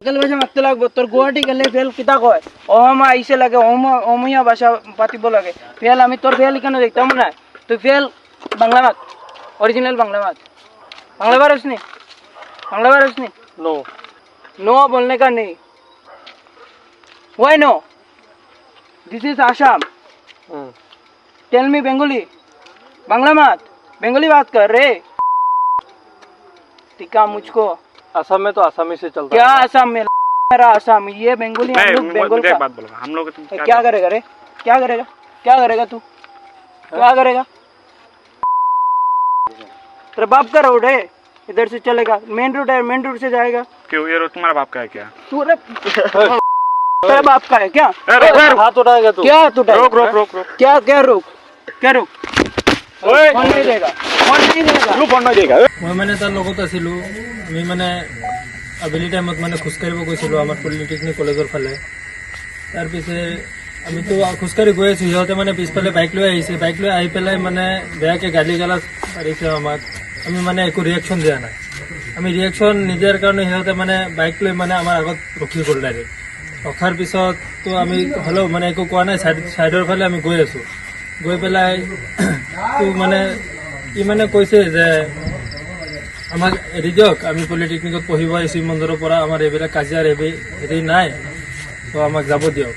ভাষা মারতে লাগবো তোর গুয়াহাটি গেলে ফেল কিতা কয় অহমা আইসে লাগে অমিয়া ভাষা পাতিব লাগে ফেল আমি তোর ফেল কেন দেখতাম না তুই ফেল বাংলা মাত অরিজিনাল বাংলা মাত बांग्ला बारस नहीं नो नो बोलने का नहीं why no this is Assam tell me Bengali Bangla मत बंगाली बात कर रे टिका मुझको असम में तो आसामी से चलता क्या है। आसाम में मेरा आसाम ये बंगाली हम लोग बंगाल का बात बोलो हम लोग क्या करेगा रे क्या करेगा तू क्या करेगा तेरे बाप का रोड है इधर से चलेगा मेन रोड है मेन रोड से जाएगा क्यों ये रोड तुम्हारा बाप का है क्या तू रे तेरे बाप का है क्या हाथ उठाएगा तू क्या तू रोक रोक रोक रोक क्या रोक फोन नहीं देगा तू फोन नहीं देगा মই মানে তাৰ লগত আছিলোঁ আমি মানে আবেলি টাইমত মানে খোজকাঢ়িব গৈছিলোঁ আমাৰ পলিটেকনিক কলেজৰ ফালে তাৰপিছে আমিতো খোজকাঢ়ি গৈ আছোঁ সিহঁতে মানে পিছফালে বাইক লৈ আহিছে বাইক লৈ আহি পেলাই মানে বেয়াকৈ গালি গালাজ পাৰিছে আমাক আমি মানে একো ৰিয়েকশ্যন দিয়া নাই আমি ৰিয়েকশ্যন নিদিয়াৰ কাৰণে সিহঁতে মানে বাইক লৈ মানে আমাৰ আগত ৰখি গ'ল ডাইৰেক্ট ৰখাৰ পিছততো আমি হ'লেও মানে একো কোৱা নাই ছাইডৰ ফালে আমি গৈ আছোঁ গৈ পেলাই তো মানে ই মানে কৈছে যে আমাক এৰি দিয়ক আমি পলিটেকনিকত পঢ়িব আহিছোঁ মন্দিৰৰ পৰা আমাৰ এইবিলাক কাজিয়াৰ হেৰি নাই তো আমাক যাব দিয়ক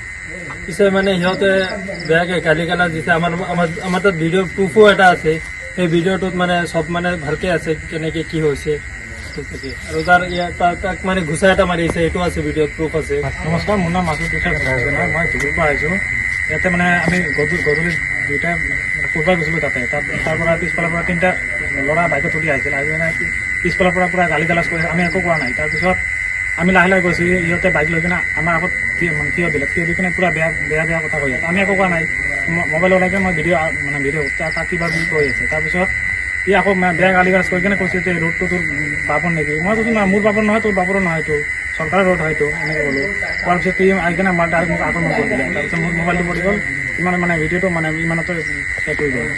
পিছে মানে সিহঁতে বেয়াকৈ গালি গালাজ দিছে আমাৰ তাত ভিডিঅ' প্ৰুফো এটা আছে সেই ভিডিঅ'টোত মানে চব মানে ভালকৈ আছে কেনেকৈ কি হৈছে আৰু তাক মানে ঘুচা এটা মাৰিছে এইটো আছে ভিডিঅ'ত প্ৰুফ আছে। নমস্কাৰ মোৰ নাম মাছুদ তুষাৰ মই ধুবুৰীৰ পৰা আহিছোঁ ইয়াতে মানে আমি গধূলি দুইটা ফুৰিব গৈছিলোঁ তাতে তাৰ পৰা পিছফালৰ পৰা তিনিটা ল'ৰা বাইকত উঠি আহিছিল আহি মানে পিছফালৰ পৰা পূৰা গালি গালাজ কৰিছে আমি একো কোৱা নাই তাৰপিছত আমি লাহে লাহে গৈছোঁ ইহঁতে বাইক লৈ কিনে আমাৰ আগত থিয় দিলে থিয় দি কিনে পূৰা বেয়া কথা কৈ আছে আমি একো কোৱা নাই মোবাইল ওলাই কিনে মই ভিডিঅ' তাক কিবা বুলি কৈ আছে তাৰপিছত ই আকৌ বেয়া গালি গালাজ কৰি কিনে কৈছে যে ৰোডটো তোৰ বাপৰ নেকি মই কৈছোঁ না মোৰ বাপৰ নহয় তোৰ বাপৰো নহয়তো চৰকাৰৰ ৰোড হয়তো এনেকৈ ক'লোঁ কোৱাৰ পিছত তুই আহি কিনে আমাৰ ডাইৰেক্ট মোক আক্ৰমণ কৰি দিলে তাৰপিছত মোৰ মোবাইলটো পৰি গ'ল ইমান মানে ভিডিঅ'টো মানে ইমানতে শেষ হৈ গ'ল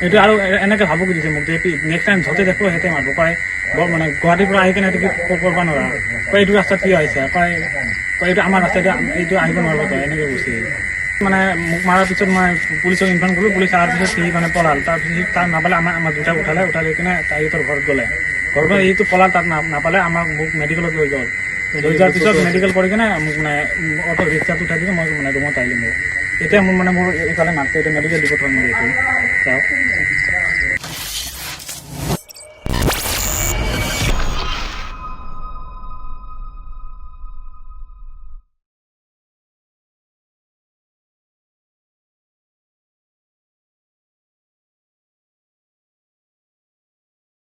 এইটো আৰু এনেকৈ ভাবো দিছে মোক যে নেক্সট টাইম য'তে দেখো সিহঁতে মাৰিব কয় বৰ মানে গুৱাহাটীৰ পৰা আহি কিনে এইটো কি কৰিব নোৱাৰা কয় এইটো ৰাস্তাত কি আহিছে কয় এইটো আমাৰ ৰাস্তা এইটো আহিব নোৱাৰিব তই এনেকৈ কৈছে মানে মোক মাৰাৰ পিছত মই পুলিচক ইনফৰ্ম কৰিলোঁ পুলিচ অহাৰ পিছত সি মানে পলাল তাৰপিছত তাক নাপালে আমাৰ দুটা উঠালে কিনে সিহঁতৰ ঘৰত গ'লে ঘৰত এইটো পলাল তাক নাপালে মোক মেডিকেলত লৈ গ'ল লৈ যোৱাৰ পিছত মেডিকেল কৰি কিনে মোক মানে অটো ৰিক্সাত উঠাই দিলে মই মানে ৰুমত আহিলোঁ মোৰ এতিয়া মোৰ এইফালে মাতছে এতিয়া মেডিকেল ৰিপৰ্ট হয় মোৰ এইটো চাওক